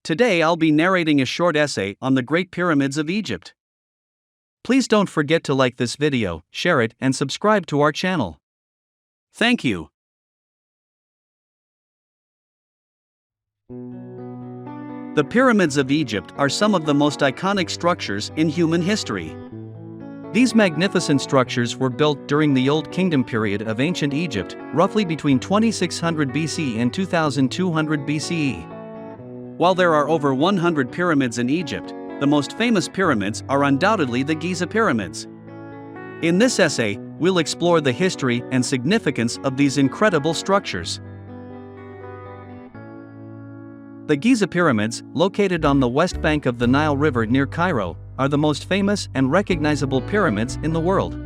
Today I'll be narrating a short essay on the Great Pyramids of Egypt. Please don't forget to like this video, share it, and subscribe to our channel. Thank you. The Pyramids of Egypt are some of the most iconic structures in human history. These magnificent structures were built during the Old Kingdom period of ancient Egypt, roughly between 2600 BC and 2200 BCE. While there are over 100 pyramids in Egypt, the most famous pyramids are undoubtedly the Giza pyramids. In this essay, we'll explore the history and significance of these incredible structures. The Giza pyramids, located on the west bank of the Nile River near Cairo, are the most famous and recognizable pyramids in the world.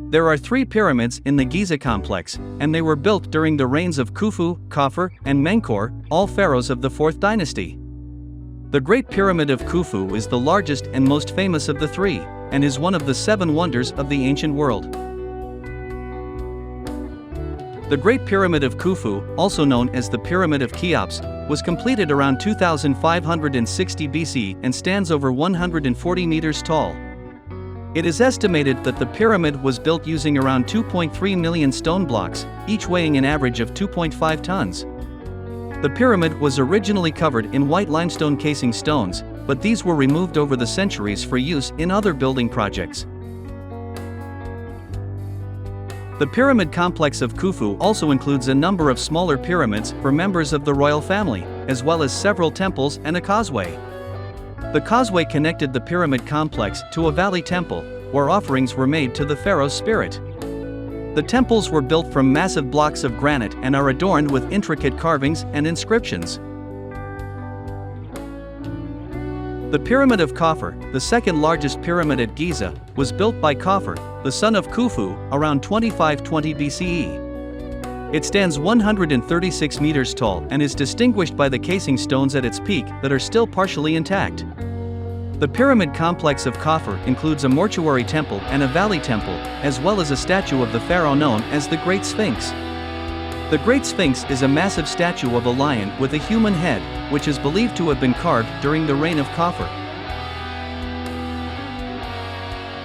There are 3 pyramids in the Giza complex, and they were built during the reigns of Khufu, Khafre, and Menkaure, all pharaohs of the 4th dynasty. The Great Pyramid of Khufu is the largest and most famous of the 3, and is one of the 7 wonders of the ancient world. The Great Pyramid of Khufu, also known as the Pyramid of Cheops, was completed around 2560 BC and stands over 140 meters tall. It is estimated that the pyramid was built using around 2.3 million stone blocks, each weighing an average of 2.5 tons. The pyramid was originally covered in white limestone casing stones, but these were removed over the centuries for use in other building projects. The pyramid complex of Khufu also includes a number of smaller pyramids for members of the royal family, as well as several temples and a causeway. The causeway connected the pyramid complex to a valley temple, where offerings were made to the pharaoh's spirit. The temples were built from massive blocks of granite and are adorned with intricate carvings and inscriptions. The Pyramid of Khafre, the second largest pyramid at Giza, was built by Khafre, the son of Khufu, around 2520 BCE. It stands 136 meters tall and is distinguished by the casing stones at its peak that are still partially intact. The pyramid complex of Khafre includes a mortuary temple and a valley temple, as well as a statue of the pharaoh known as the Great Sphinx. The Great Sphinx is a massive statue of a lion with a human head, which is believed to have been carved during the reign of Khafre.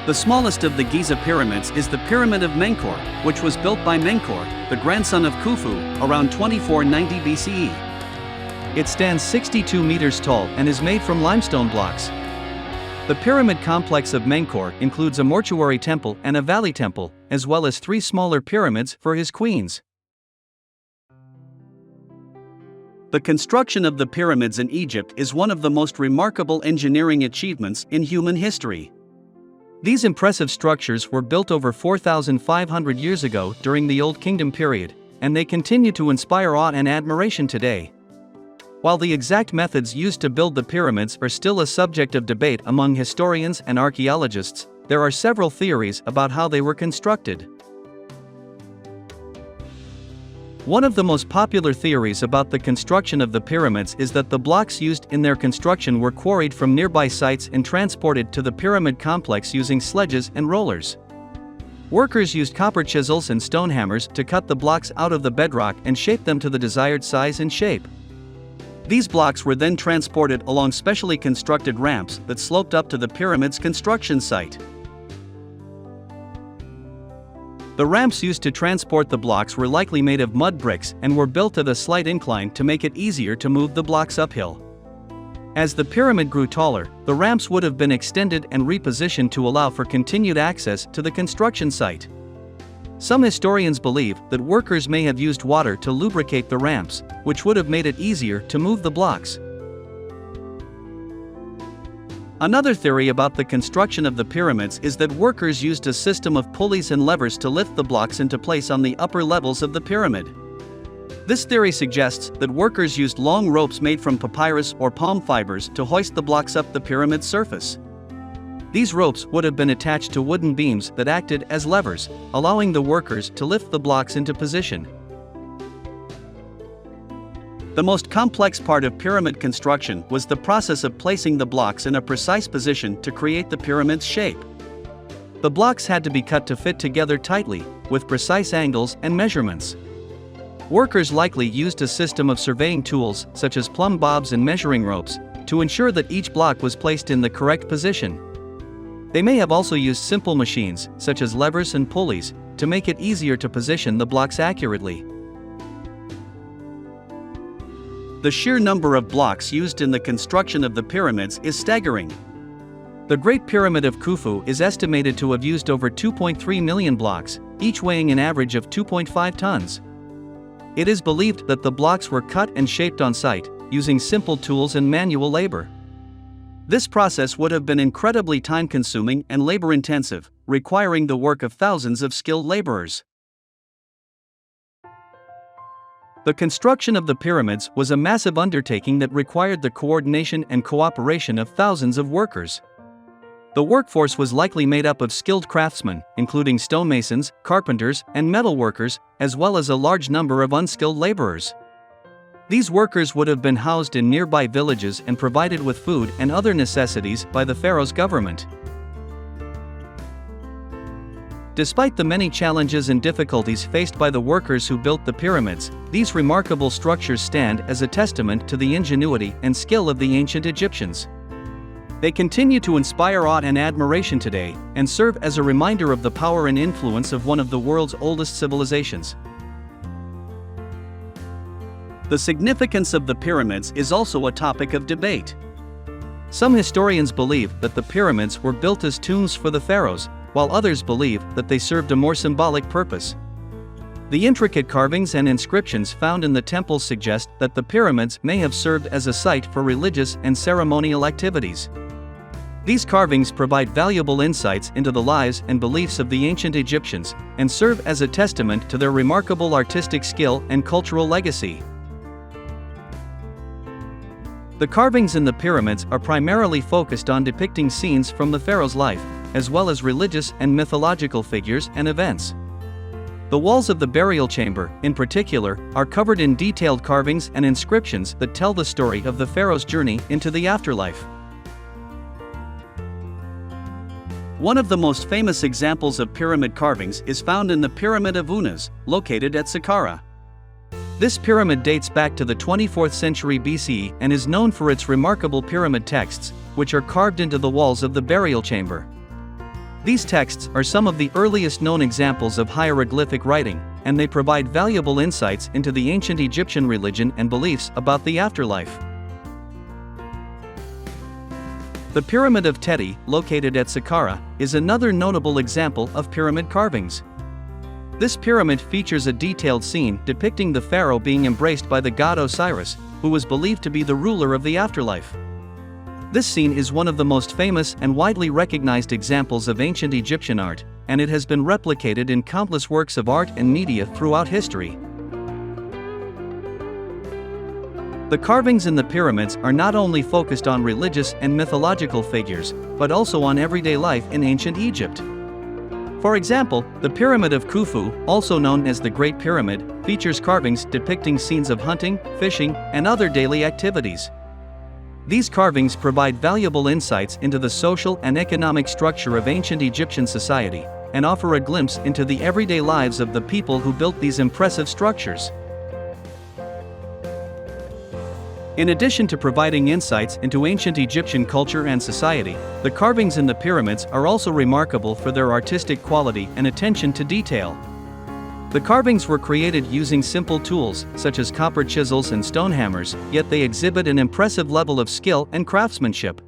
The smallest of the Giza pyramids is the Pyramid of Menkaure, which was built by Menkaure, the grandson of Khufu, around 2490 BCE. It stands 62 meters tall and is made from limestone blocks. The pyramid complex of Menkaure includes a mortuary temple and a valley temple, as well as 3 smaller pyramids for his queens. The construction of the pyramids in Egypt is one of the most remarkable engineering achievements in human history. These impressive structures were built over 4,500 years ago during the Old Kingdom period, and they continue to inspire awe and admiration today. While the exact methods used to build the pyramids are still a subject of debate among historians and archaeologists, there are several theories about how they were constructed. One of the most popular theories about the construction of the pyramids is that the blocks used in their construction were quarried from nearby sites and transported to the pyramid complex using sledges and rollers. Workers used copper chisels and stone hammers to cut the blocks out of the bedrock and shape them to the desired size and shape. These blocks were then transported along specially constructed ramps that sloped up to the pyramid's construction site. The ramps used to transport the blocks were likely made of mud bricks and were built at a slight incline to make it easier to move the blocks uphill. As the pyramid grew taller, the ramps would have been extended and repositioned to allow for continued access to the construction site. Some historians believe that workers may have used water to lubricate the ramps, which would have made it easier to move the blocks. Another theory about the construction of the pyramids is that workers used a system of pulleys and levers to lift the blocks into place on the upper levels of the pyramid. This theory suggests that workers used long ropes made from papyrus or palm fibers to hoist the blocks up the pyramid's surface. These ropes would have been attached to wooden beams that acted as levers, allowing the workers to lift the blocks into position. The most complex part of pyramid construction was the process of placing the blocks in a precise position to create the pyramid's shape. The blocks had to be cut to fit together tightly, with precise angles and measurements. Workers likely used a system of surveying tools, such as plumb bobs and measuring ropes, to ensure that each block was placed in the correct position. They may have also used simple machines, such as levers and pulleys, to make it easier to position the blocks accurately. The sheer number of blocks used in the construction of the pyramids is staggering. The Great Pyramid of Khufu is estimated to have used over 2.3 million blocks, each weighing an average of 2.5 tons. It is believed that the blocks were cut and shaped on site, using simple tools and manual labor. This process would have been incredibly time-consuming and labor-intensive, requiring the work of thousands of skilled laborers. The construction of the pyramids was a massive undertaking that required the coordination and cooperation of thousands of workers. The workforce was likely made up of skilled craftsmen, including stonemasons, carpenters, and metalworkers, as well as a large number of unskilled laborers. These workers would have been housed in nearby villages and provided with food and other necessities by the pharaoh's government. Despite the many challenges and difficulties faced by the workers who built the pyramids, these remarkable structures stand as a testament to the ingenuity and skill of the ancient Egyptians. They continue to inspire awe and admiration today, and serve as a reminder of the power and influence of one of the world's oldest civilizations. The significance of the pyramids is also a topic of debate. Some historians believe that the pyramids were built as tombs for the pharaohs, while others believe that they served a more symbolic purpose. The intricate carvings and inscriptions found in the temples suggest that the pyramids may have served as a site for religious and ceremonial activities. These carvings provide valuable insights into the lives and beliefs of the ancient Egyptians, and serve as a testament to their remarkable artistic skill and cultural legacy. The carvings in the pyramids are primarily focused on depicting scenes from the pharaoh's life, as well as religious and mythological figures and events. The walls of the burial chamber, in particular, are covered in detailed carvings and inscriptions that tell the story of the pharaoh's journey into the afterlife. One of the most famous examples of pyramid carvings is found in the Pyramid of Unas, located at Saqqara. This pyramid dates back to the 24th century BCE and is known for its remarkable pyramid texts, which are carved into the walls of the burial chamber. These texts are some of the earliest known examples of hieroglyphic writing, and they provide valuable insights into the ancient Egyptian religion and beliefs about the afterlife. The Pyramid of Teti, located at Saqqara, is another notable example of pyramid carvings. This pyramid features a detailed scene depicting the pharaoh being embraced by the god Osiris, who was believed to be the ruler of the afterlife. This scene is one of the most famous and widely recognized examples of ancient Egyptian art, and it has been replicated in countless works of art and media throughout history. The carvings in the pyramids are not only focused on religious and mythological figures, but also on everyday life in ancient Egypt. For example, the Pyramid of Khufu, also known as the Great Pyramid, features carvings depicting scenes of hunting, fishing, and other daily activities. These carvings provide valuable insights into the social and economic structure of ancient Egyptian society, and offer a glimpse into the everyday lives of the people who built these impressive structures. In addition to providing insights into ancient Egyptian culture and society, the carvings in the pyramids are also remarkable for their artistic quality and attention to detail. The carvings were created using simple tools, such as copper chisels and stone hammers, yet they exhibit an impressive level of skill and craftsmanship.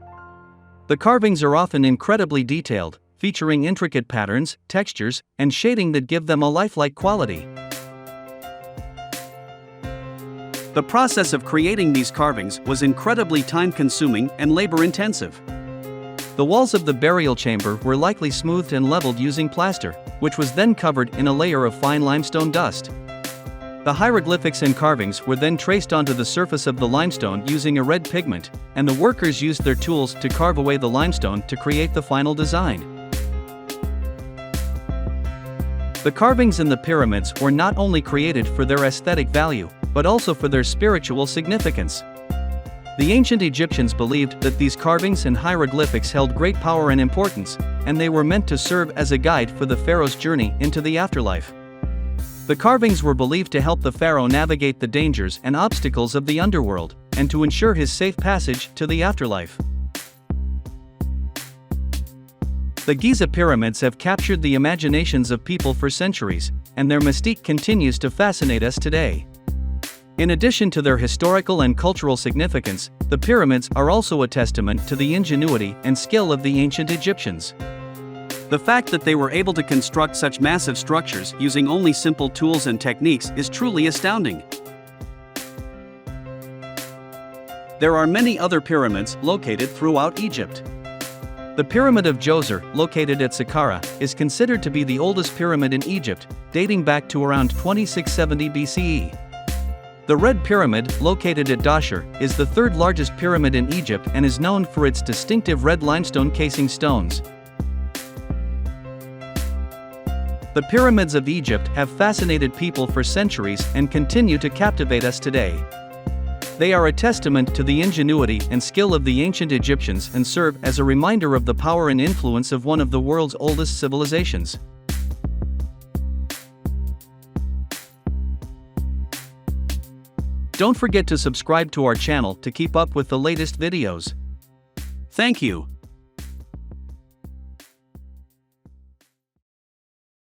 The carvings are often incredibly detailed, featuring intricate patterns, textures, and shading that give them a lifelike quality. The process of creating these carvings was incredibly time-consuming and labor-intensive. The walls of the burial chamber were likely smoothed and leveled using plaster, which was then covered in a layer of fine limestone dust. The hieroglyphics and carvings were then traced onto the surface of the limestone using a red pigment, and the workers used their tools to carve away the limestone to create the final design. The carvings in the pyramids were not only created for their aesthetic value, but also for their spiritual significance. The ancient Egyptians believed that these carvings and hieroglyphics held great power and importance, and they were meant to serve as a guide for the pharaoh's journey into the afterlife. The carvings were believed to help the pharaoh navigate the dangers and obstacles of the underworld, and to ensure his safe passage to the afterlife. The Giza pyramids have captured the imaginations of people for centuries, and their mystique continues to fascinate us today. In addition to their historical and cultural significance, the pyramids are also a testament to the ingenuity and skill of the ancient Egyptians. The fact that they were able to construct such massive structures using only simple tools and techniques is truly astounding. There are many other pyramids located throughout Egypt. The Pyramid of Djoser, located at Saqqara, is considered to be the oldest pyramid in Egypt, dating back to around 2670 BCE. The Red Pyramid, located at Dahshur, is the third largest pyramid in Egypt and is known for its distinctive red limestone casing stones. The pyramids of Egypt have fascinated people for centuries and continue to captivate us today. They are a testament to the ingenuity and skill of the ancient Egyptians and serve as a reminder of the power and influence of one of the world's oldest civilizations. Don't forget to subscribe to our channel to keep up with the latest videos. Thank you.